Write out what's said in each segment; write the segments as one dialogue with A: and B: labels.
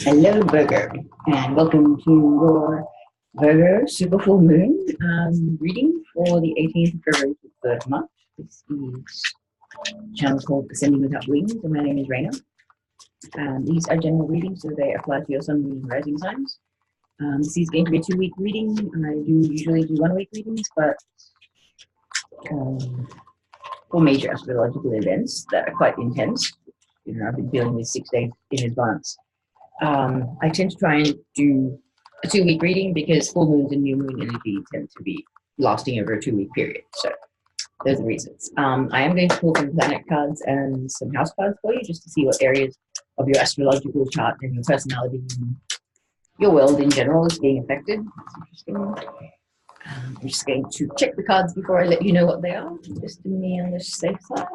A: Hello, Virgo, and welcome to your Virgo Super Full Moon reading for the 18th of February to 3rd of March. This is a channel called Ascending Without Wings, and my name is Raina. These are general readings, so they apply to your sun, moon, and rising signs. This is going to be a 2-week reading. I usually do 1-week readings, but for major astrological events that are quite intense, I've been dealing with 6 days in advance. I tend to try and do a 2-week reading because full moons and new moon energy tend to be lasting over a 2-week period. So those are the reasons. I am going to pull some planet cards and some house cards for you just to see what areas of your astrological chart and your personality and your world in general is being affected. That's interesting. I'm just going to check the cards before I let you know what they are, just to be on the safe side.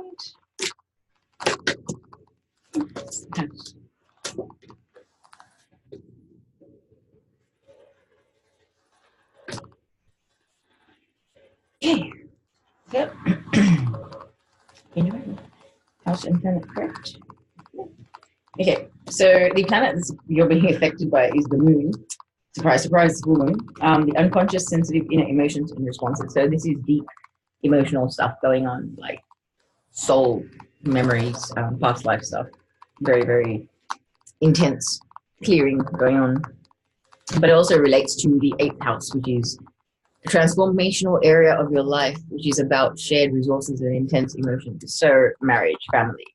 A: Okay. Yep. House and planet correct. Okay, so the planet you're being affected by is the moon. Surprise, surprise, full moon. The unconscious, sensitive, inner emotions and responses. So this is deep emotional stuff going on, like soul memories, past life stuff. Very, very intense clearing going on. But it also relates to the 8th house, which is a transformational area of your life, which is about shared resources and intense emotions. So marriage, family,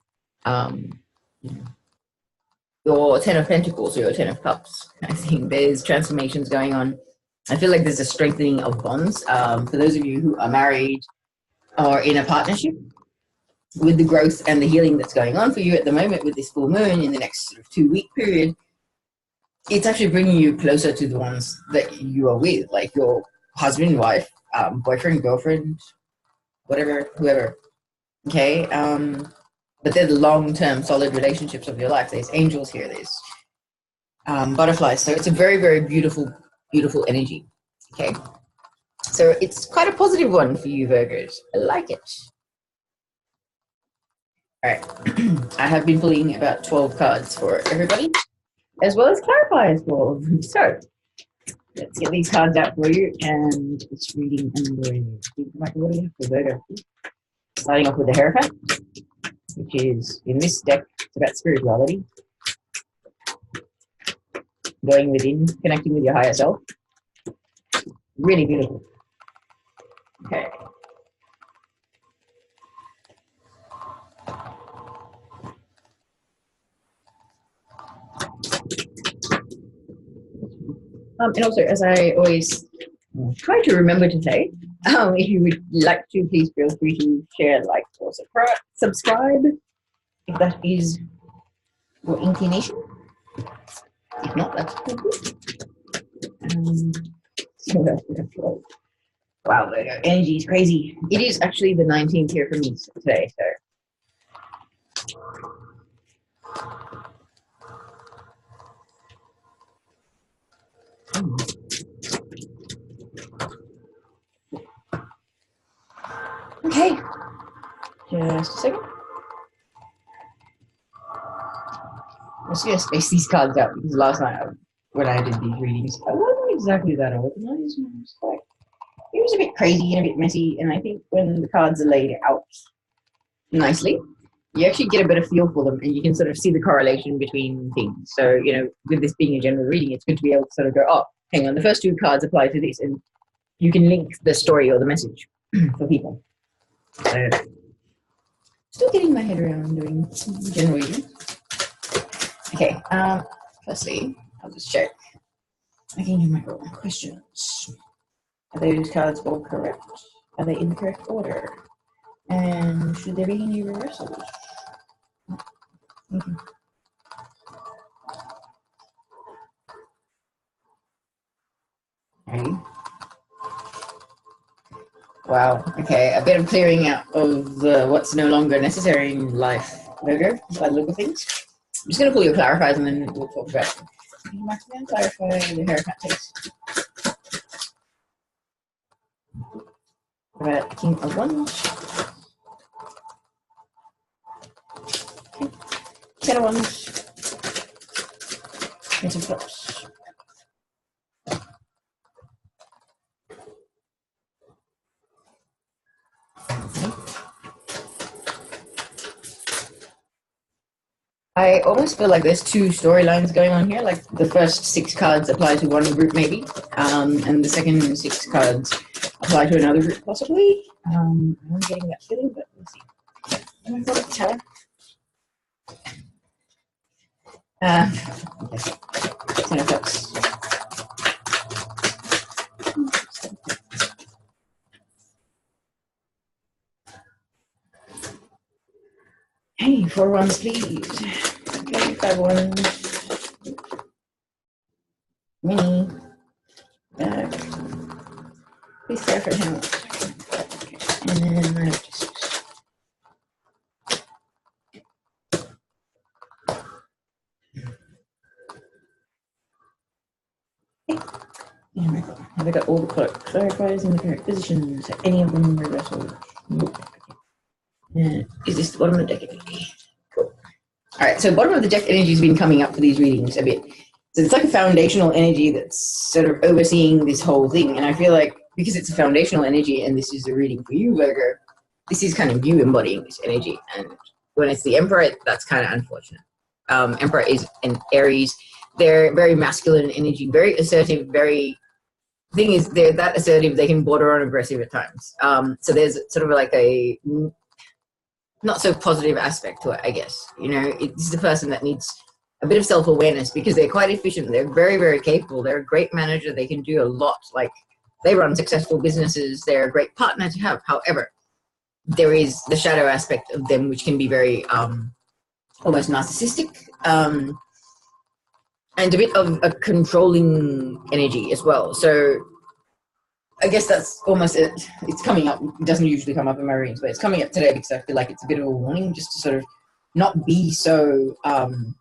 A: your 10 of Pentacles or your 10 of Cups. I think there's transformations going on. I feel like there's a strengthening of bonds. For those of you who are married or in a partnership, with the growth and the healing that's going on for you at the moment with this full moon in the next sort of 2-week period, it's actually bringing you closer to the ones that you are with, like your husband, wife, boyfriend, girlfriend, whatever, whoever. Okay. But they're the long-term solid relationships of your life. There's angels here, there's butterflies. So it's a very, very beautiful, beautiful energy. Okay. So it's quite a positive one for you, Virgos. I like it. All right. I have been pulling about 12 cards for everybody, as well as clarifiers for all of them. So let's get these cards out for you, and it's reading under what do we have for Virgo? Starting off with the Hierophant, which is, in this deck, it's about spirituality. Going within, connecting with your higher self. Really beautiful. Okay. And also, as I always try to remember to say, if you would like to, please feel free to share, like, or subscribe, if that is your inclination. If not, that's cool. Wow, the energy is crazy. It is actually the 19th here for me today, so. Okay, just a second. I'm just going to space these cards out because last night when I did these readings, I wasn't exactly that organized. It was a bit crazy and a bit messy, and I think when the cards are laid out nicely, you actually get a better feel for them, and you can sort of see the correlation between things. So, with this being a general reading, it's good to be able to sort of go, oh, hang on, the first 2 cards apply to this, and you can link the story or the message for people. So, still getting my head around doing general reading. Okay, firstly, I'll just check. I can do my own questions. Are those cards all correct? Are they in the correct order? And should there be any reversals? Okay. Okay. Wow. Okay, a bit of clearing out of what's no longer necessary in life, Virgo, by the look of things. I'm just going to pull your clarifiers and then we'll talk about it. You might clarify the haircut taste. About King of Wands. Okay. 10 of Wands. It's a flux. I almost feel like there's two storylines going on here. Like the first 6 cards apply to one group, maybe, and the second 6 cards apply to another group, possibly. I'm getting that feeling, but we'll see. I'm going to tell. Okay. Flux. Hey, 4 ones, please. Okay, 5 ones. Mini. Back. Please clarify how much. Okay. And then 9 of discs. Have I got all the clarifiers in the correct positions? Are any of them reversals? Nope. Is this the bottom of the deck energy? Cool. All right, so bottom of the deck energy has been coming up for these readings a bit. So it's like a foundational energy that's sort of overseeing this whole thing. And I feel like because it's a foundational energy and this is a reading for you, Virgo, this is kind of you embodying this energy. And when it's the Emperor, that's kind of unfortunate. Emperor is an Aries. They're very masculine energy, very assertive, very... Thing is, they're that assertive, they can border on aggressive at times. So there's sort of like a not so positive aspect to it, I guess. You know, it's the person that needs a bit of self-awareness because they're quite efficient. They're very, very capable. They're a great manager. They can do a lot. Like, they run successful businesses. They're a great partner to have. However, there is the shadow aspect of them, which can be very almost narcissistic. And a bit of a controlling energy as well. So I guess that's almost it. It's coming up. It doesn't usually come up in my readings, but it's coming up today because I feel like it's a bit of a warning just to sort of not be so, I'm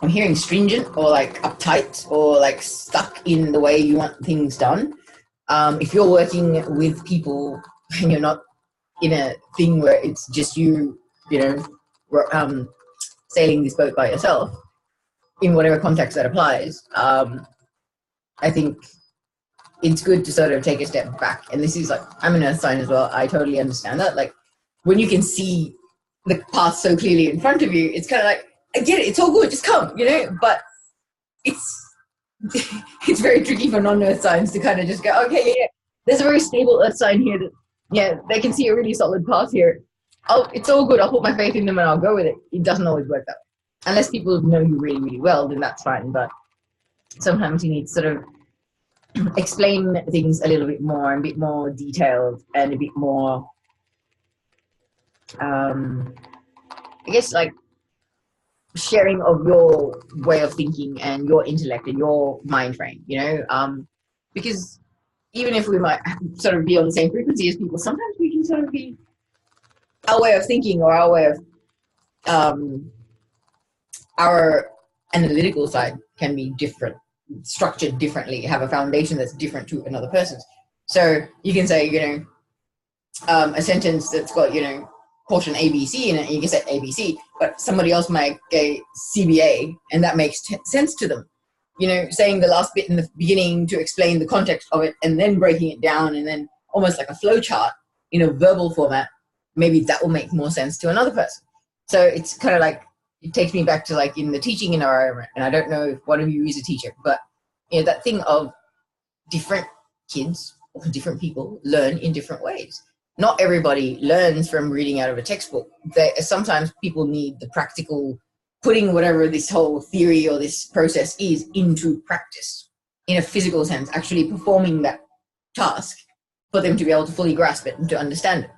A: hearing stringent or like uptight or like stuck in the way you want things done. If you're working with people and you're not in a thing where it's just you, you know, sailing this boat by yourself, in whatever context that applies, I think it's good to sort of take a step back. And this is like, I'm an earth sign as well. I totally understand that. Like, when you can see the path so clearly in front of you, it's kind of like, I get it. It's all good. Just come, you know, but it's, it's very tricky for non-earth signs to kind of just go, okay, yeah, there's a very stable earth sign here that, yeah, they can see a really solid path here. It's all good. I'll put my faith in them and I'll go with it. It doesn't always work that way. Unless people know you really, really well, then that's fine. But sometimes you need to sort of explain things a little bit more and a bit more detailed and a bit more, I guess, like sharing of your way of thinking and your intellect and your mind frame, you know, because even if we might sort of be on the same frequency as people, sometimes we can sort of be, our way of thinking or our way of, our analytical side can be different, structured differently, have a foundation that's different to another person's. So you can say, you know, a sentence that's got, you know, portion ABC in it, and you can say ABC, but somebody else might say CBA, and that makes sense to them. You know, saying the last bit in the beginning to explain the context of it, and then breaking it down, and then almost like a flow chart in a verbal format, maybe that will make more sense to another person. So it's kind of like, it takes me back to like in the teaching environment, and I don't know if one of you is a teacher, but you know, that thing of different kids or different people learn in different ways. Not everybody learns from reading out of a textbook. Sometimes people need the practical, putting whatever this whole theory or this process is into practice in a physical sense, actually performing that task for them to be able to fully grasp it and to understand it.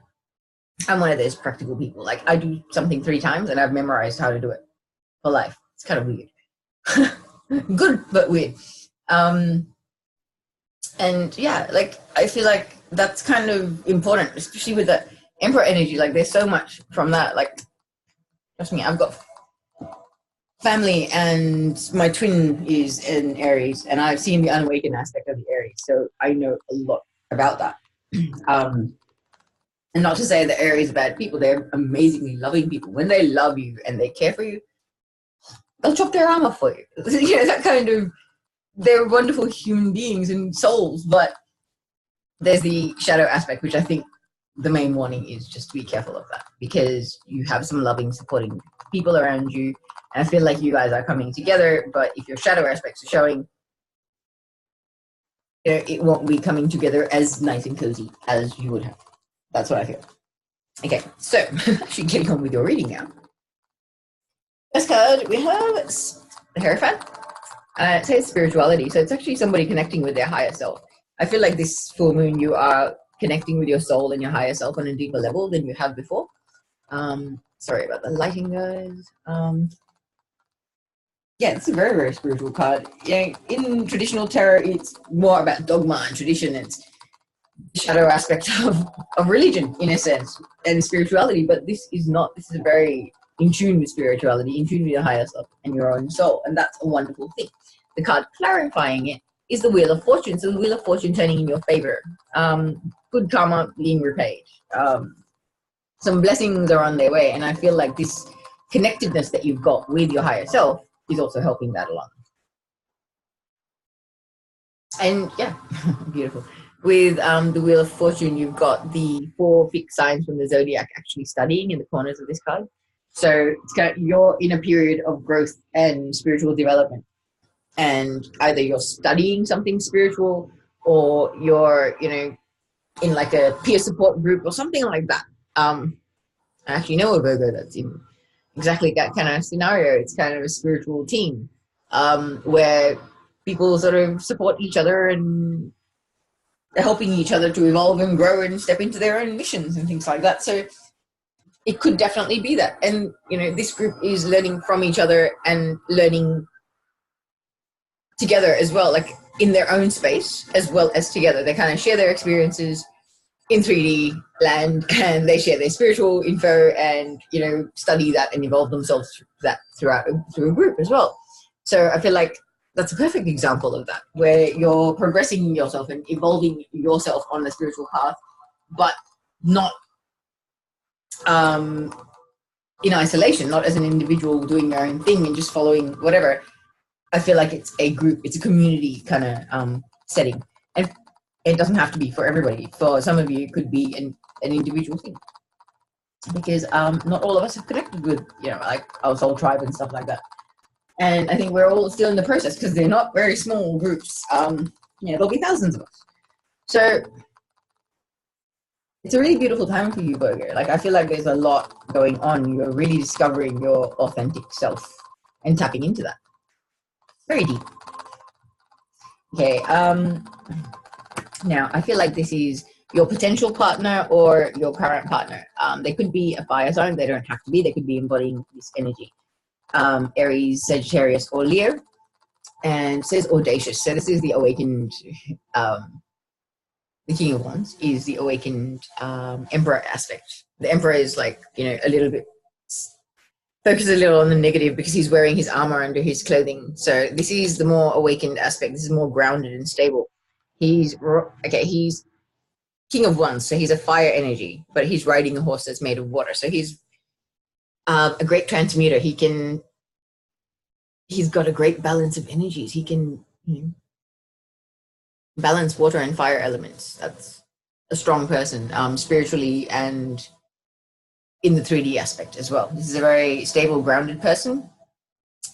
A: I'm one of those practical people. Like, I do something 3 times and I've memorized how to do it for life. It's kind of weird. Good, but weird. And yeah, like, I feel like that's kind of important, especially with the Emperor energy. Like, there's so much from that. Like, trust me, I've got family and my twin is in Aries, and I've seen the unawakened aspect of the Aries, so I know a lot about that. And not to say that Aries are bad people, they're amazingly loving people. When they love you and they care for you, they'll chop their arm off for you. You know, that kind of, they're wonderful human beings and souls, but there's the shadow aspect, which I think the main warning is just to be careful of that, because you have some loving, supporting people around you, and I feel like you guys are coming together, but if your shadow aspects are showing, it won't be coming together as nice and cozy as you would have. That's what I feel. Okay, so actually getting on with your reading now. First card, we have the Hierophant. It says spirituality, so it's actually somebody connecting with their higher self. I feel like this full moon, you are connecting with your soul and your higher self on a deeper level than you have before. Sorry about the lighting, guys. Yeah, it's a very, very spiritual card. Yeah, in traditional tarot, it's more about dogma and tradition. It's the shadow aspect of religion, in a sense, and spirituality. But this is not. This is very in tune with spirituality, in tune with your higher self and your own soul, and that's a wonderful thing. The card clarifying it is the Wheel of Fortune. So the Wheel of Fortune turning in your favor. Good karma being repaid. Some blessings are on their way, and I feel like this connectedness that you've got with your higher self is also helping that along. And yeah, beautiful. With the Wheel of Fortune, you've got the 4 fixed signs from the zodiac actually studying in the corners of this card. So it's kind of, you're in a period of growth and spiritual development, and either you're studying something spiritual, or you're, you know, in like a peer support group or something like that. I actually know a Virgo that's in exactly that kind of scenario. It's kind of a spiritual team, where people sort of support each other and they're helping each other to evolve and grow and step into their own missions and things like that. So it could definitely be that. And, you know, this group is learning from each other and learning together as well, like in their own space as well as together. They kind of share their experiences in 3D land, and they share their spiritual info and, you know, study that and evolve themselves through a group as well. So I feel like that's a perfect example of that, where you're progressing yourself and evolving yourself on the spiritual path, but not in isolation, not as an individual doing your own thing and just following whatever. I feel like it's a group, it's a community kind of setting. And it doesn't have to be for everybody. For some of you, it could be an individual thing. Because not all of us have connected with, you know, like our soul tribe and stuff like that. And I think we're all still in the process, because they're not very small groups. You know, there'll be thousands of us. So it's a really beautiful time for you, Virgo. Like, I feel like there's a lot going on. You're really discovering your authentic self and tapping into that. Very deep. Okay, now I feel like this is your potential partner or your current partner. They could be a fire sign. They don't have to be. They could be embodying this energy. Aries, Sagittarius, or Leo. And it says audacious. So this is the awakened, the King of Wands is the awakened Emperor aspect. The Emperor is like, you know, a little bit focused a little on the negative because he's wearing his armor under his clothing. So this is the more awakened aspect. This is more grounded and stable. He's King of Wands, so he's a fire energy, but he's riding a horse that's made of water. So he's a great transmuter. He's got a great balance of energies. He can, you know, balance water and fire elements. That's a strong person, spiritually and in the 3D aspect as well. This is a very stable, grounded person.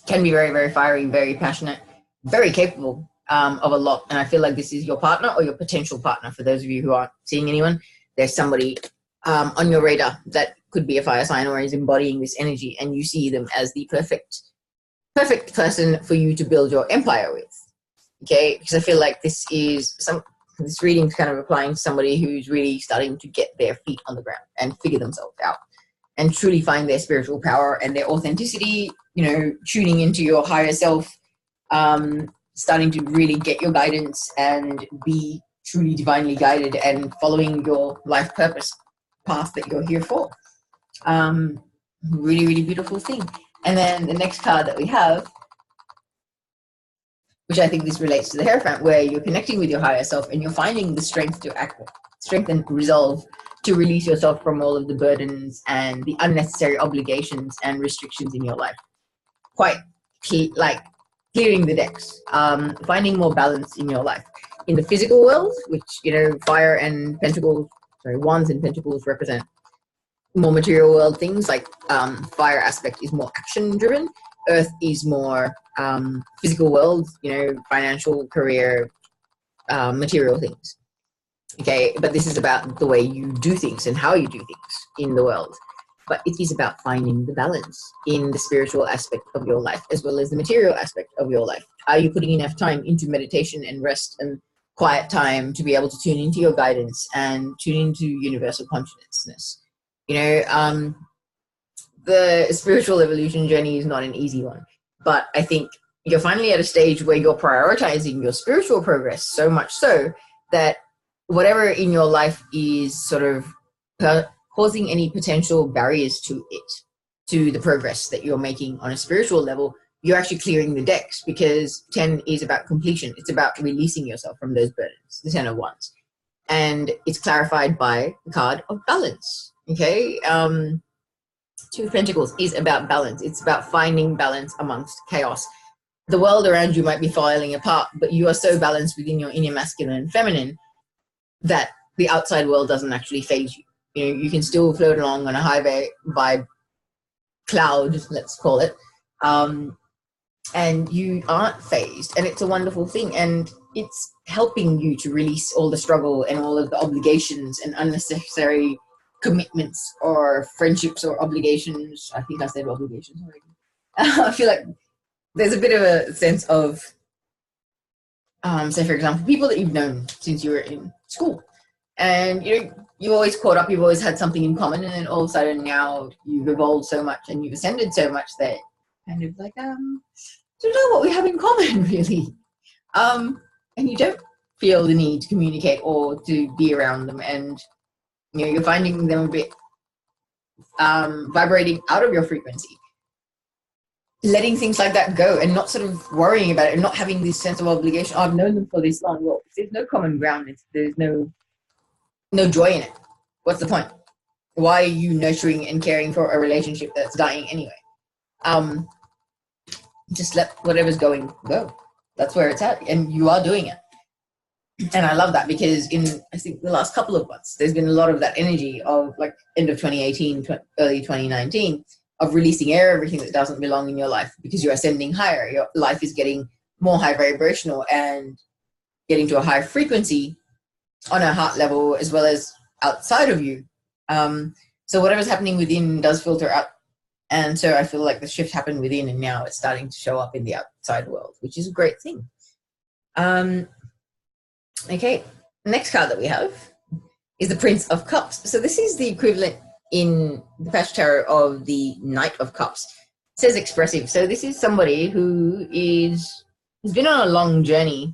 A: Can be very, very fiery, very passionate, very capable of a lot. And I feel like this is your partner or your potential partner. For those of you who aren't seeing anyone, there's somebody on your radar that could be a fire sign or is embodying this energy, and you see them as the perfect person for you to build your empire with. Okay, because I feel like this reading is kind of applying to somebody who's really starting to get their feet on the ground and figure themselves out and truly find their spiritual power and their authenticity, you know, tuning into your higher self, starting to really get your guidance and be truly divinely guided and following your life purpose path that you're here for. Really, really beautiful thing. And then the next card that we have, which I think this relates to the Hierophant, where you're connecting with your higher self and you're finding the strength to act, strength and resolve to release yourself from all of the burdens and the unnecessary obligations and restrictions in your life. Quite like clearing the decks, finding more balance in your life. In the physical world, which, you know, fire and pentacles, sorry, wands and pentacles represent more material world things, like fire aspect is more action driven, earth is more physical world, you know, financial, career, material things. Okay, but this is about the way you do things and how you do things in the world. But it is about finding the balance in the spiritual aspect of your life as well as the material aspect of your life. Are you putting enough time into meditation and rest and quiet time to be able to tune into your guidance and tune into universal consciousness? You know, the spiritual evolution journey is not an easy one, but I think you're finally at a stage where you're prioritizing your spiritual progress so much so that whatever in your life is sort of causing any potential barriers to it, to the progress that you're making on a spiritual level, you're actually clearing the decks, because 10 is about completion. It's about releasing yourself from those burdens, the 10 of wands. And it's clarified by the card of balance. Okay, Two of Pentacles is about balance. It's about finding balance amongst chaos. The world around you might be falling apart, but you are so balanced within your inner masculine and feminine that the outside world doesn't actually phase you. You know, you can still float along on a high vibe cloud, let's call it, and you aren't phased, and it's a wonderful thing, and it's helping you to release all the struggle and all of the obligations and unnecessary commitments or friendships or obligations. I think I said obligations already. I feel like there's a bit of a sense of, say for example, people that you've known since you were in school, and you've always caught up, you've always had something in common, and then all of a sudden now you've evolved so much and you've ascended so much that kind of like, don't know what we have in common really. And you don't feel the need to communicate or to be around them, and you're finding them a bit vibrating out of your frequency. Letting things like that go and not sort of worrying about it and not having this sense of obligation. Oh, I've known them for this long. Well, there's no common ground. There's no joy in it. What's the point? Why are you nurturing and caring for a relationship that's dying anyway? Just let whatever's going go. That's where it's at, and you are doing it. And I love that, because in, I think, the last couple of months, there's been a lot of that energy of like end of 2018, early 2019, of releasing everything that doesn't belong in your life, because you're ascending higher. Your life is getting more high vibrational and getting to a high frequency on a heart level as well as outside of you. So whatever's happening within does filter out. And so I feel like the shift happened within, and now it's starting to show up in the outside world, which is a great thing. Okay, next card that we have is the Prince of Cups. So this is the equivalent in the Pash Tarot of the Knight of Cups. It says expressive. So this is somebody who has been on a long journey,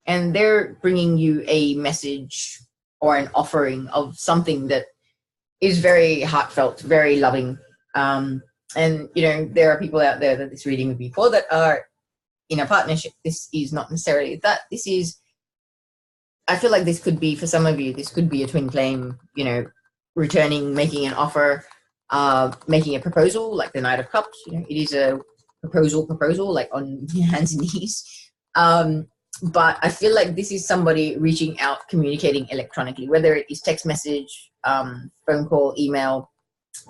A: and they're bringing you a message or an offering of something that is very heartfelt, very loving. And, there are people out there that this reading would be for that are in a partnership. This is not necessarily that. This is, I feel like this could be, for some of you, this could be a twin flame, returning, making an offer, making a proposal, like the Knight of Cups. It is a proposal, like on your hands and knees. But I feel like this is somebody reaching out, communicating electronically, whether it is text message, phone call, email,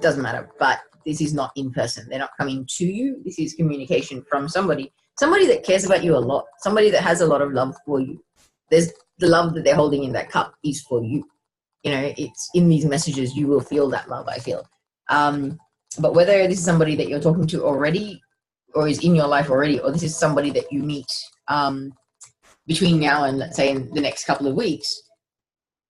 A: doesn't matter. But this is not in person. They're not coming to you. This is communication from somebody that cares about you a lot, somebody that has a lot of love for you. There's the love that they're holding in that cup is for you. It's in these messages, you will feel that love, I feel. But whether this is somebody that you're talking to already or is in your life already, or this is somebody that you meet between now and, let's say, in the next couple of weeks,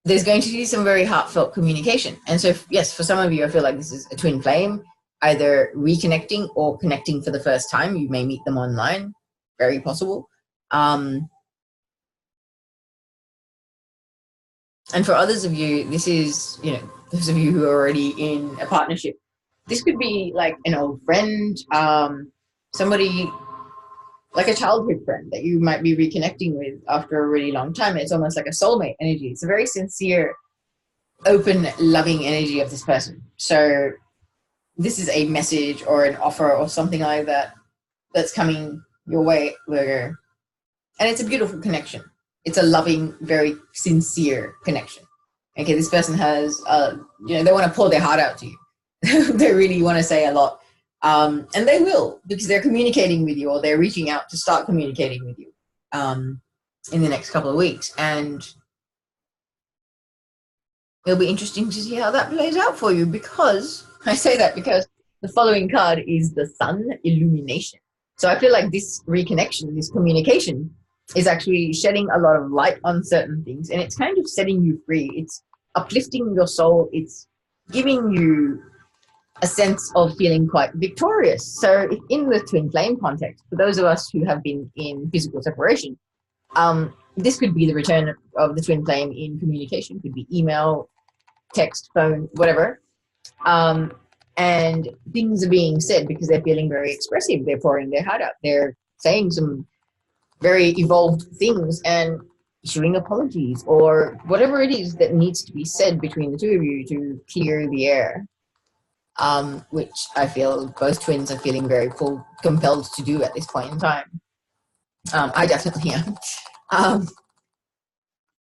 A: there's going to be some very heartfelt communication. And so, yes, for some of you, I feel like this is a twin flame, either reconnecting or connecting for the first time. You may meet them online, very possible. And for others of you, this is, those of you who are already in a partnership, this could be like an old friend, somebody like a childhood friend that you might be reconnecting with after a really long time. It's almost like a soulmate energy. It's a very sincere, open, loving energy of this person. So this is a message or an offer or something like that that's coming your way, Virgo. And it's a beautiful connection. It's a loving, very sincere connection. Okay, this person has, they want to pour their heart out to you. They really want to say a lot. And they will, because they're communicating with you, or they're reaching out to start communicating with you in the next couple of weeks. And it'll be interesting to see how that plays out for you, because I say that because the following card is the Sun, illumination. So I feel like this reconnection, this communication, is actually shedding a lot of light on certain things, and it's kind of setting you free. It's uplifting your soul. It's giving you a sense of feeling quite victorious. So in the twin flame context, for those of us who have been in physical separation, this could be the return of the twin flame in communication. It could be email, text, phone, whatever. And things are being said because they're feeling very expressive. They're pouring their heart out. They're saying some very evolved things and issuing apologies, or whatever it is that needs to be said between the two of you to clear the air, which I feel both twins are feeling very compelled to do at this point in time. I definitely am.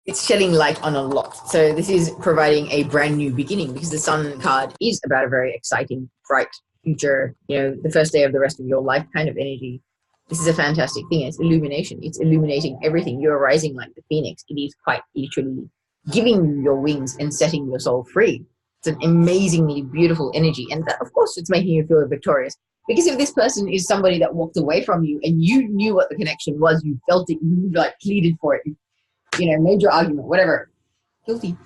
A: It's shedding light on a lot. So this is providing a brand new beginning, because the Sun card is about a very exciting, bright future, the first day of the rest of your life kind of energy. This is a fantastic thing. It's illumination. It's illuminating everything. You're rising like the phoenix. It is quite literally giving you your wings and setting your soul free. It's an amazingly beautiful energy. And that, of course, it's making you feel victorious. Because if this person is somebody that walked away from you and you knew what the connection was, you felt it, you pleaded for it, made your argument, whatever, guilty.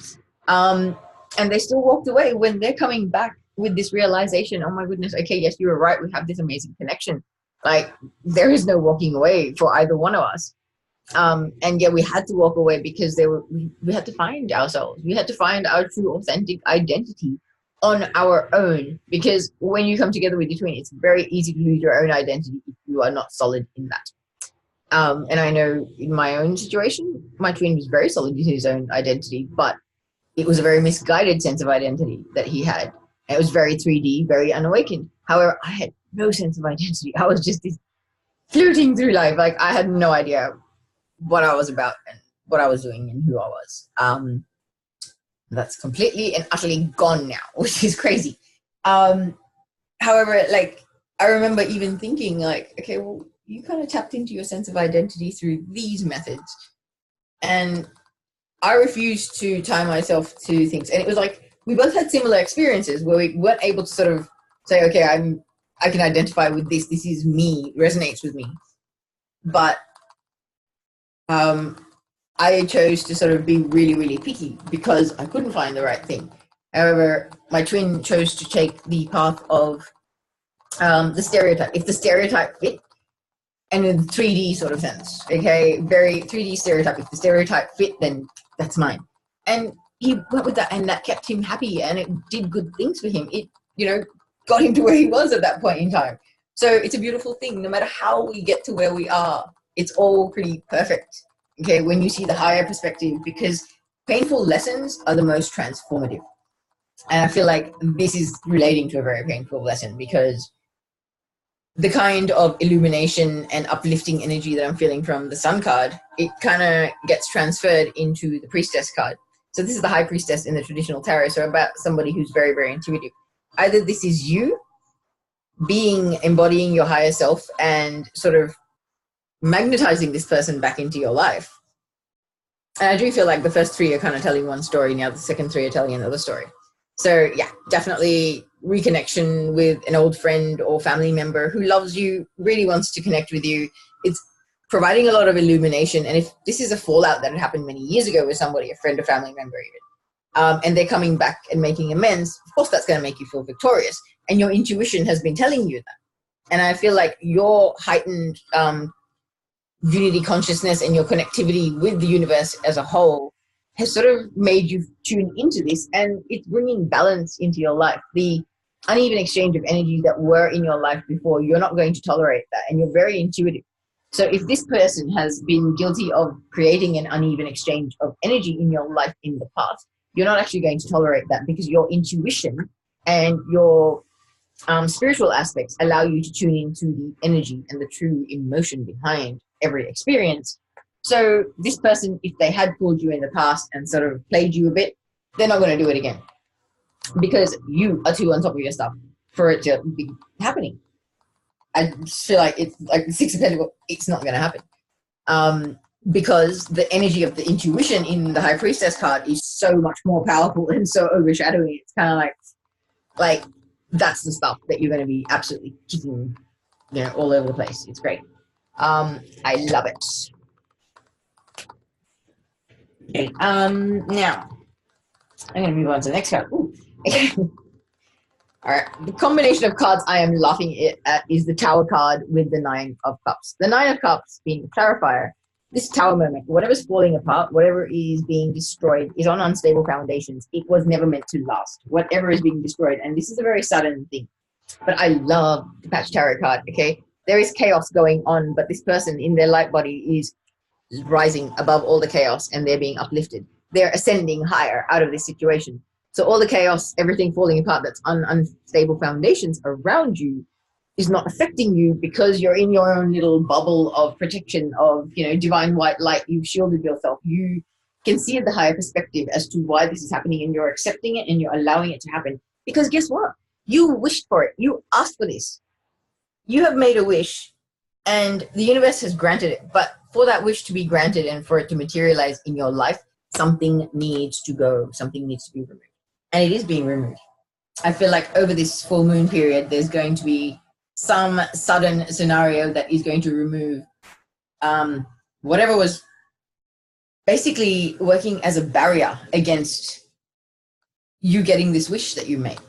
A: And they still walked away, when they're coming back with this realization, oh my goodness, okay, yes, you were right. We have this amazing connection. There is no walking away for either one of us. And yet we had to walk away because we had to find ourselves. We had to find our true, authentic identity on our own. Because when you come together with your twin, it's very easy to lose your own identity if you are not solid in that. And I know in my own situation, my twin was very solid in his own identity, but it was a very misguided sense of identity that he had. It was very 3D, very unawakened. However, I had no sense of identity. I was just floating through life. I had no idea what I was about and what I was doing and who I was. That's completely and utterly gone now, which is crazy. However, I remember even thinking okay, well, you kind of tapped into your sense of identity through these methods. And I refused to tie myself to things. And it was we both had similar experiences where we weren't able to sort of say, okay, I can identify with this. This is me, resonates with me. But I chose to sort of be really, really picky because I couldn't find the right thing. However, my twin chose to take the path of the stereotype. If the stereotype fit, and in 3D sort of sense, okay, very 3D stereotype. If the stereotype fit, then that's mine. And he went with that, and that kept him happy, and it did good things for him. It, got him to where he was at that point in time. So it's a beautiful thing. No matter how we get to where we are, it's all pretty perfect, okay, when you see the higher perspective, because painful lessons are the most transformative. And I feel like this is relating to a very painful lesson, because the kind of illumination and uplifting energy that I'm feeling from the Sun card, it kind of gets transferred into the Priestess card. So this is the High Priestess in the traditional tarot, so about somebody who's very, very intuitive. Either this is you embodying your higher self and sort of magnetizing this person back into your life. And I do feel like the first three are kind of telling one story, now the second three are telling another story. So yeah, definitely reconnection with an old friend or family member who loves you, really wants to connect with you. It's providing a lot of illumination. And if this is a fallout that had happened many years ago with somebody, a friend or family member even, and they're coming back and making amends, of course that's going to make you feel victorious. And your intuition has been telling you that. And I feel like your heightened unity consciousness and your connectivity with the universe as a whole has sort of made you tune into this, and it's bringing balance into your life. The uneven exchange of energies that were in your life before, you're not going to tolerate that, and you're very intuitive. So if this person has been guilty of creating an uneven exchange of energy in your life in the past, you're not actually going to tolerate that, because your intuition and your spiritual aspects allow you to tune into the energy and the true emotion behind every experience. So this person, if they had fooled you in the past and sort of played you a bit, they're not going to do it again because you are too on top of your stuff for it to be happening. I feel like it's like the Six of Pentacles, it's not going to happen. Because the energy of the intuition in the High Priestess card is so much more powerful and so overshadowing. It's kind of like that's the stuff that you're going to be absolutely kicking, all over the place. It's great. I love it. Okay. Now I'm going to move on to the next card. Ooh. All right. The combination of cards I am laughing at is the Tower card with the Nine of Cups. The Nine of Cups being the clarifier. This Tower moment, whatever's falling apart, whatever is being destroyed is on unstable foundations. It was never meant to last. Whatever is being destroyed, and this is a very sudden thing. But I love the Patch Tarot card, okay? There is chaos going on, but this person in their light body is rising above all the chaos, and they're being uplifted. They're ascending higher out of this situation. So all the chaos, everything falling apart that's on unstable foundations around you is not affecting you because you're in your own little bubble of protection of, divine white light. You've shielded yourself. You can see the higher perspective as to why this is happening, and you're accepting it and you're allowing it to happen. Because guess what? You wished for it. You asked for this. You have made a wish and the universe has granted it. But for that wish to be granted and for it to materialize in your life, something needs to go. Something needs to be removed. And it is being removed. I feel like over this full moon period, there's going to be some sudden scenario that is going to remove whatever was basically working as a barrier against you getting this wish that you made.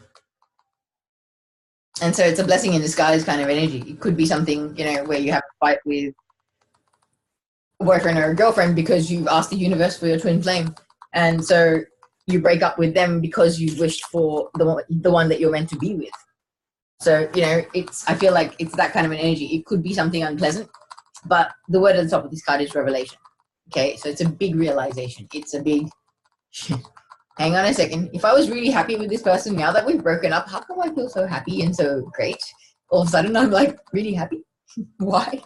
A: And so it's a blessing in disguise kind of energy. It could be something, where you have to fight with a boyfriend or a girlfriend because you asked the universe for your twin flame. And so you break up with them because you wished for the one that you're meant to be with. So, I feel like it's that kind of an energy. It could be something unpleasant, but the word at the top of this card is revelation. Okay, so it's a big realization. It's a big, hang on a second. If I was really happy with this person, now that we've broken up, how come I feel so happy and so great? All of a sudden I'm like really happy. Why?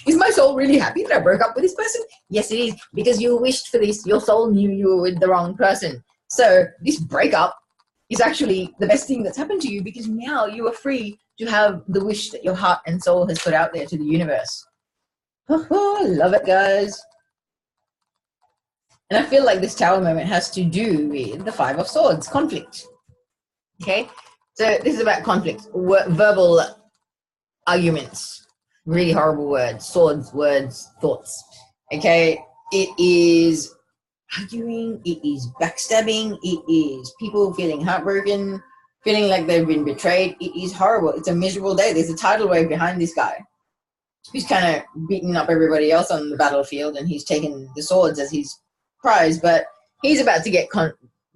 A: Is my soul really happy that I broke up with this person? Yes, it is, because you wished for this. Your soul knew you were with the wrong person. So this breakup is actually the best thing that's happened to you, because now you are free to have the wish that your heart and soul has put out there to the universe. Oh, love it, guys. And I feel like this Tower moment has to do with the Five of Swords, conflict. Okay, so this is about conflict, verbal arguments, really horrible words, swords, words, thoughts. Okay, it is arguing, it is backstabbing, it is people feeling heartbroken, feeling like they've been betrayed. It is horrible. It's a miserable day. There's a tidal wave behind this guy who's kind of beating up everybody else on the battlefield, and he's taken the swords as his prize, but he's about to get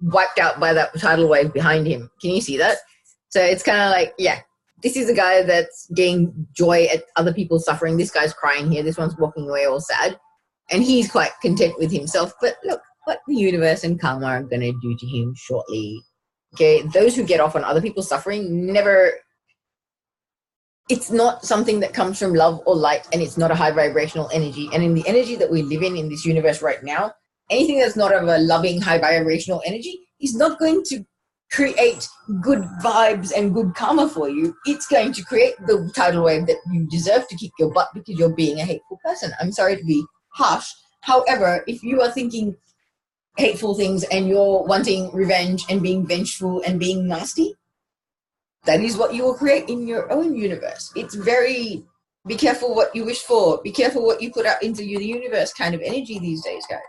A: wiped out by that tidal wave behind him. Can you see that? So it's kind of like, yeah, this is a guy that's getting joy at other people's suffering. This guy's crying here. This one's walking away all sad. And he's quite content with himself. But look what the universe and karma are going to do to him shortly. Okay, those who get off on other people's suffering never... It's not something that comes from love or light, and it's not a high vibrational energy. And in the energy that we live in this universe right now, anything that's not of a loving, high vibrational energy is not going to create good vibes and good karma for you. It's going to create the tidal wave that you deserve to kick your butt because you're being a hateful person. I'm sorry to be harsh. However, if you are thinking hateful things and you're wanting revenge and being vengeful and being nasty, that is what you will create in your own universe. It's very, be careful what you wish for. Be careful what you put out into the universe kind of energy these days, guys.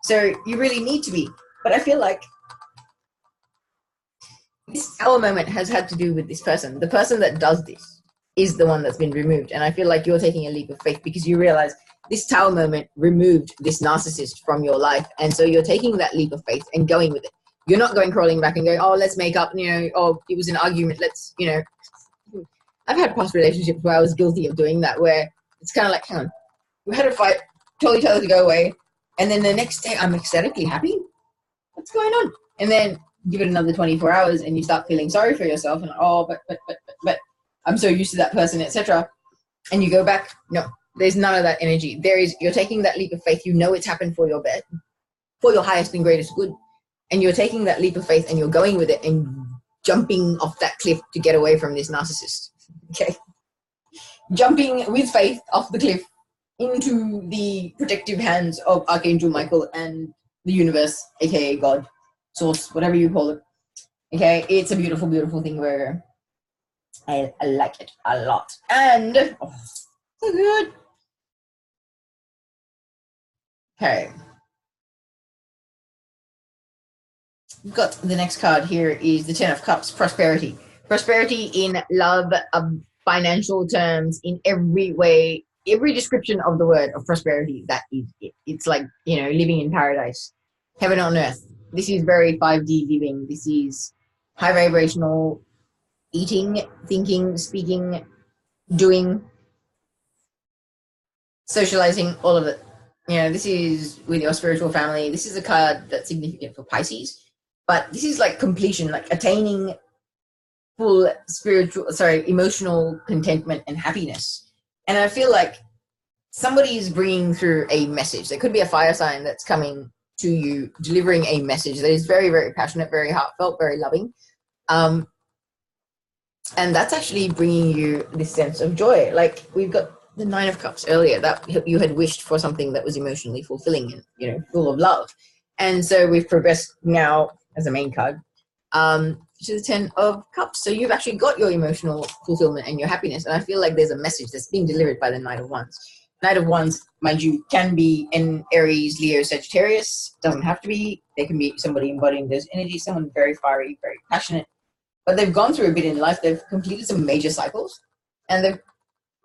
A: So you really need to be. But I feel like this Tower moment has had to do with this person. The person that does this is the one that's been removed. And I feel like you're taking a leap of faith because you realize this Tower moment removed this narcissist from your life. And so you're taking that leap of faith and going with it. You're not going crawling back and going, oh, let's make up, oh, it was an argument. Let's, I've had past relationships where I was guilty of doing that, where it's kind of like, hang on, we had a fight, told each other to go away. And then the next day I'm ecstatically happy. What's going on? And then give it another 24 hours and you start feeling sorry for yourself and, oh, but I'm so used to that person, etc. And you go back. No, there's none of that energy. You're taking that leap of faith. You know it's happened for your best, for your highest and greatest good. And you're taking that leap of faith and you're going with it and jumping off that cliff to get away from this narcissist. Okay. Jumping with faith off the cliff into the protective hands of Archangel Michael and the universe, aka God, source, whatever you call it. Okay, it's a beautiful, beautiful thing where I like it a lot. And oh, so good. Okay. We've got the next card here is the Ten of Cups, prosperity. Prosperity in love, financial terms, in every way, every description of the word of prosperity, that is it. It's like, you know, living in paradise, heaven on earth. This is very 5D living. This is high vibrational eating, thinking, speaking, doing, socializing, all of it. You know, this is with your spiritual family. This is a card that's significant for Pisces, but this is like completion, like attaining full emotional contentment and happiness. And I feel like somebody is bringing through a message. There could be a fire sign that's coming to you, delivering a message that is very, very passionate, very heartfelt, very loving. And that's actually bringing you this sense of joy. Like we've got the Nine of Cups earlier, that you had wished for something that was emotionally fulfilling and, you know, full of love. And so we've progressed now as a main card to the Ten of Cups. So you've actually got your emotional fulfillment and your happiness. And I feel like there's a message that's being delivered by the Knight of Wands. Knight of Wands, mind you, can be in Aries, Leo, Sagittarius. Doesn't have to be. They can be somebody embodying those energies, someone very fiery, very passionate. But they've gone through a bit in life. They've completed some major cycles. And they've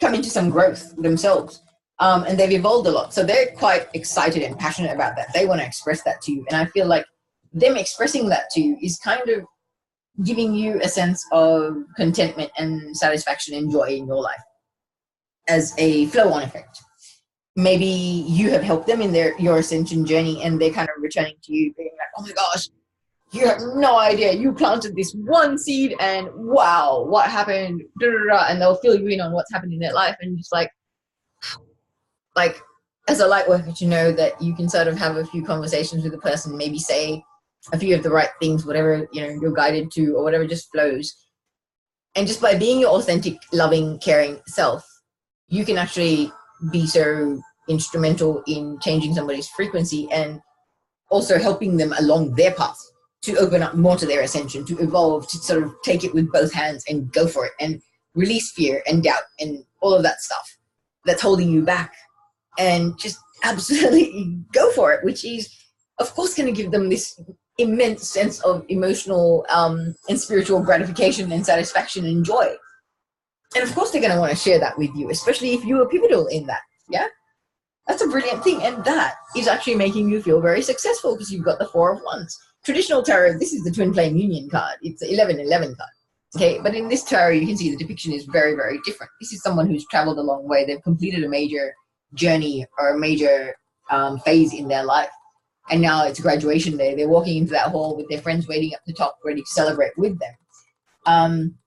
A: come into some growth themselves. And they've evolved a lot. So they're quite excited and passionate about that. They want to express that to you. And I feel like them expressing that to you is kind of giving you a sense of contentment and satisfaction and joy in your life as a flow-on effect. Maybe you have helped them in your ascension journey and they're kind of returning to you being like, oh my gosh, you have no idea. You planted this one seed and wow, what happened? And they'll fill you in on what's happened in their life and just like as a light worker, to know that you can sort of have a few conversations with a person, maybe say a few of the right things, whatever, you know, you're guided to or whatever just flows. And just by being your authentic, loving, caring self, you can actually be so instrumental in changing somebody's frequency and also helping them along their path to open up more to their ascension, to evolve, to sort of take it with both hands and go for it and release fear and doubt and all of that stuff that's holding you back and just absolutely go for it, which is, of course, going to give them this immense sense of emotional and spiritual gratification and satisfaction and joy. And of course, they're going to want to share that with you, especially if you are pivotal in that. Yeah, that's a brilliant thing. And that is actually making you feel very successful because you've got the Four of Wands. Traditional tarot, this is the twin flame union card. It's the 11-11 card. Okay, but in this tarot, you can see the depiction is very, very different. This is someone who's traveled a long way. They've completed a major journey or a major phase in their life. And now it's graduation day. They're walking into that hall with their friends waiting up the top, ready to celebrate with them.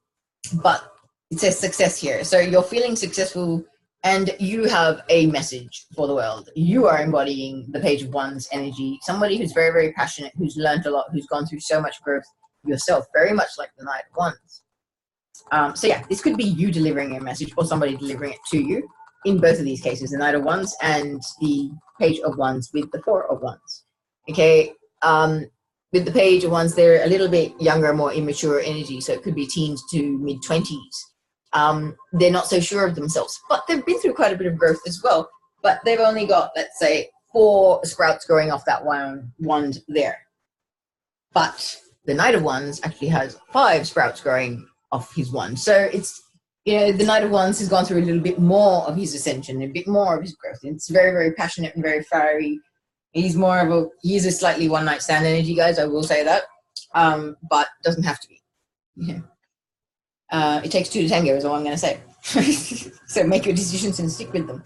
A: But it says success here. So you're feeling successful and you have a message for the world. You are embodying the Page of Wands energy. Somebody who's very, very passionate, who's learned a lot, who's gone through so much growth yourself, very much like the Knight of Wands. So yeah, this could be you delivering a message or somebody delivering it to you. In both of these cases, the Knight of Wands and the Page of Wands with the Four of Wands. Okay, with the Page of Wands, they're a little bit younger, more immature energy, so it could be teens to mid-20s. They're not so sure of themselves, but they've been through quite a bit of growth as well. But they've only got, let's say, 4 sprouts growing off that wand there. But the Knight of Wands actually has 5 sprouts growing off his wand. So it's, you know, the Knight of Wands has gone through a little bit more of his ascension, a bit more of his growth. It's very, very passionate and very fiery. He's a slightly one-night stand energy, guys, I will say that, but doesn't have to be. Yeah. It takes 2 to tango is all I'm going to say. So make your decisions and stick with them.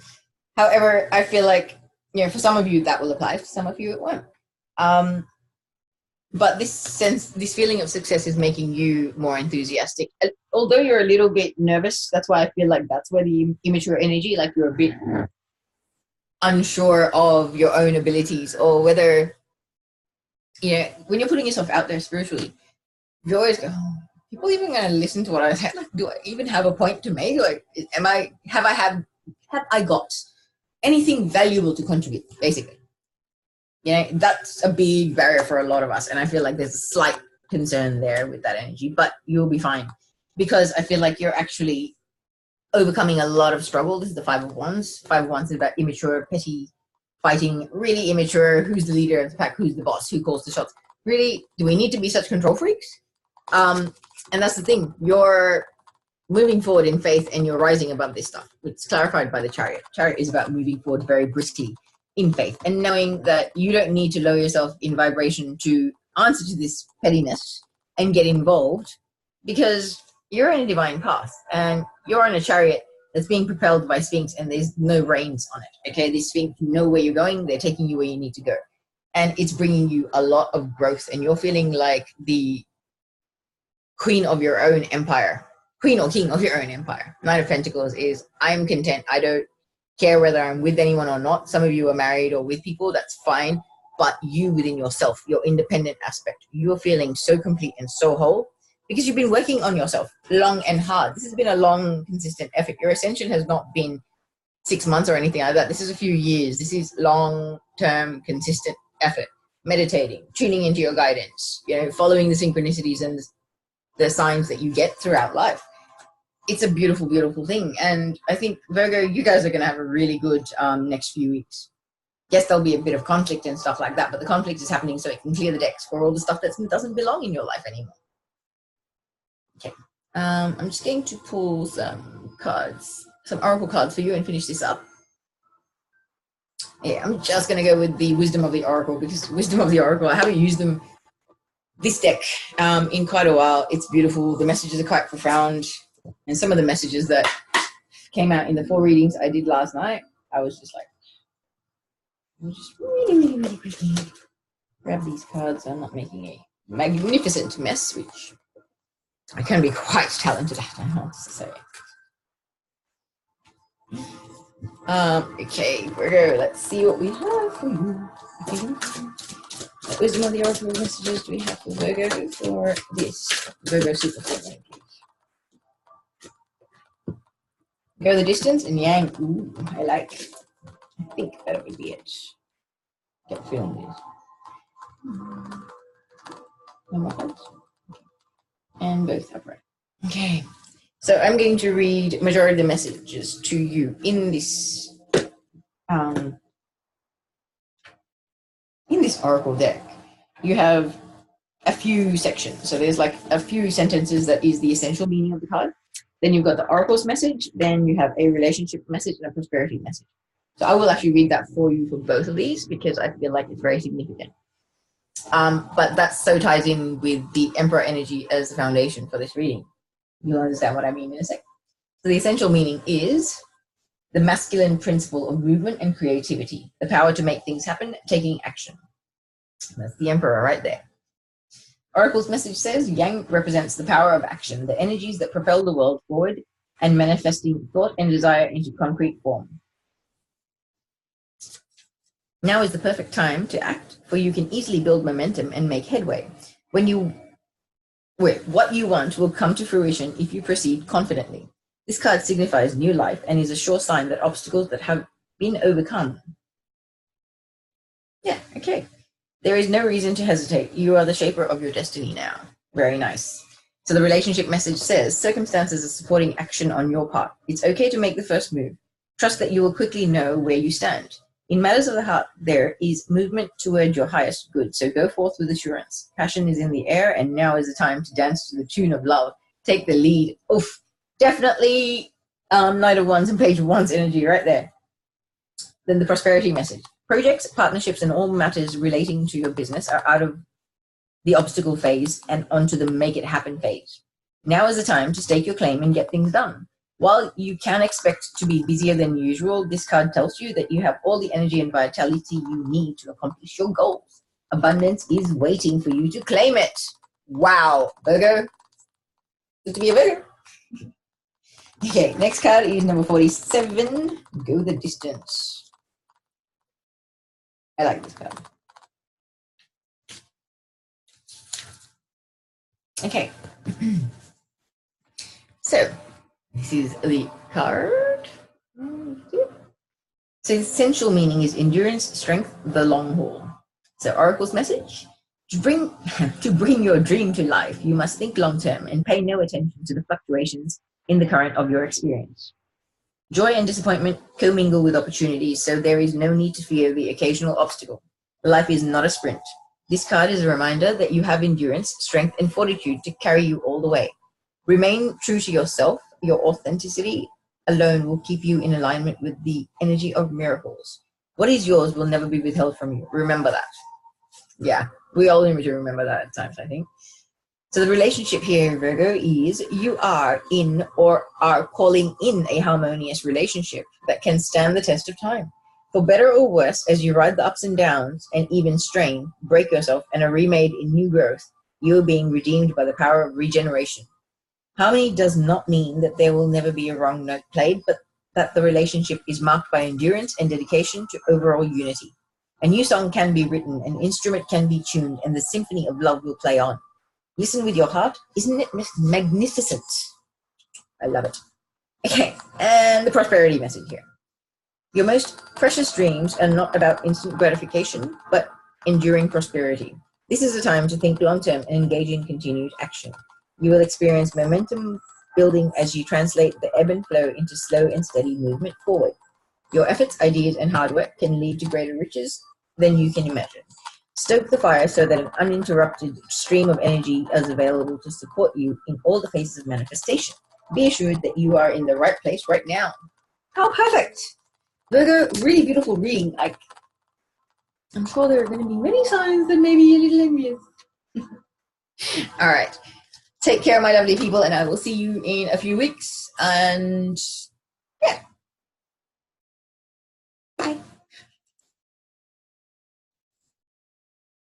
A: However, I feel like, you know, for some of you that will apply, for some of you it won't. But this feeling of success is making you more enthusiastic. Although you're a little bit nervous, that's why I feel like that's where the immature energy, like you're a bit unsure of your own abilities, or whether, you know, when you're putting yourself out there spiritually, you always go, oh, people even going to listen to what I said? Like, do I even have a point to make? Like, have I got anything valuable to contribute, basically? You know, that's a big barrier for a lot of us. And I feel like there's a slight concern there with that energy, but you'll be fine, because I feel like you're actually overcoming a lot of struggle. This is the Five of Wands. Five of Wands is about immature, petty fighting, really immature. Who's the leader of the pack? Who's the boss? Who calls the shots? Really, do we need to be such control freaks? And that's the thing. You're moving forward in faith and you're rising above this stuff. It's clarified by the Chariot. Chariot is about moving forward very briskly in faith and knowing that you don't need to lower yourself in vibration to answer to this pettiness and get involved, because you're in a divine path and you're on a chariot that's being propelled by Sphinx, and there's no reins on it. Okay, these Sphinx know where you're going, they're taking you where you need to go, and it's bringing you a lot of growth, and you're feeling like the queen of your own empire, queen or king of your own empire. Knight of Pentacles is, I'm content, I don't care whether I'm with anyone or not. Some of you are married or with people, that's fine, but you within yourself, your independent aspect, you're feeling so complete and so whole because you've been working on yourself long and hard. This has been a long, consistent effort. Your ascension has not been 6 months or anything like that. This is a few years. This is long-term, consistent effort. Meditating, tuning into your guidance, you know, following the synchronicities and the signs that you get throughout life. It's a beautiful, beautiful thing. And I think, Virgo, you guys are going to have a really good next few weeks. Yes, there'll be a bit of conflict and stuff like that, but the conflict is happening so it can clear the decks for all the stuff that doesn't belong in your life anymore. Okay. I'm just going to pull some cards, some oracle cards for you and finish this up. Yeah, I'm just going to go with the Wisdom of the Oracle, because Wisdom of the Oracle, I haven't used them, this deck, in quite a while. It's beautiful. The messages are quite profound. And some of the messages that came out in the 4 readings I did last night, I was just like, I'm just really quickly grab these cards so I'm not making a magnificent mess, which I can be quite talented at, I have to say. Okay, Virgo, let's see what we have for you. What Wisdom of the Oracle messages do we have for Virgo for this Virgo super family? Go the distance and Yang. Ooh, I think that would be it. Get feeling this. No more cards. And both upright. Okay. So I'm going to read majority of the messages to you in this oracle deck. You have a few sections. So there's like a few sentences that is the essential meaning of the card. Then you've got the oracle's message. Then you have a relationship message and a prosperity message. So I will actually read that for you for both of these because I feel like it's very significant. But that so ties in with the Emperor energy as the foundation for this reading. You'll understand what I mean in a sec. So the essential meaning is the masculine principle of movement and creativity, the power to make things happen, taking action. That's the Emperor right there. Oracle's message says Yang represents the power of action, the energies that propel the world forward and manifesting thought and desire into concrete form. Now is the perfect time to act, for you can easily build momentum and make headway. What you want will come to fruition if you proceed confidently. This card signifies new life and is a sure sign that obstacles that have been overcome. Yeah, okay. There is no reason to hesitate. You are the shaper of your destiny now. Very nice. So the relationship message says, circumstances are supporting action on your part. It's okay to make the first move. Trust that you will quickly know where you stand. In matters of the heart, there is movement toward your highest good, so go forth with assurance. Passion is in the air, and now is the time to dance to the tune of love. Take the lead. Oof. Definitely Knight of Wands and Page of Wands energy right there. Then the prosperity message. Projects, partnerships, and all matters relating to your business are out of the obstacle phase and onto the make it happen phase. Now is the time to stake your claim and get things done. While you can expect to be busier than usual, this card tells you that you have all the energy and vitality you need to accomplish your goals. Abundance is waiting for you to claim it. Wow, Virgo. Good to be a Virgo. Okay, next card is number 47. Go the distance. I like this card. Okay. So, this is the card. So, the essential meaning is endurance, strength, the long haul. So, Oracle's message: to bring your dream to life, you must think long term and pay no attention to the fluctuations in the current of your experience. Joy and disappointment commingle with opportunities, so there is no need to fear the occasional obstacle. Life is not a sprint. This card is a reminder that you have endurance, strength, and fortitude to carry you all the way. Remain true to yourself. Your authenticity alone will keep you in alignment with the energy of miracles. What is yours will never be withheld from you. Remember that. Yeah, we all need to remember that at times, I think. So the relationship here, Virgo, is you are in or are calling in a harmonious relationship that can stand the test of time. For better or worse, as you ride the ups and downs and even strain, break yourself, and are remade in new growth, you are being redeemed by the power of regeneration. Harmony does not mean that there will never be a wrong note played, but that the relationship is marked by endurance and dedication to overall unity. A new song can be written, an instrument can be tuned, and the symphony of love will play on. Listen with your heart. Isn't it magnificent? I love it. Okay, and the prosperity message here. Your most precious dreams are not about instant gratification, but enduring prosperity. This is a time to think long-term and engage in continued action. You will experience momentum building as you translate the ebb and flow into slow and steady movement forward. Your efforts, ideas, and hard work can lead to greater riches than you can imagine. Stoke the fire so that an uninterrupted stream of energy is available to support you in all the phases of manifestation. Be assured that you are in the right place right now. How perfect! Virgo, really beautiful reading. I'm sure there are going to be many signs that may be a little envious. All right. Take care, my lovely people, and I will see you in a few weeks. And yeah.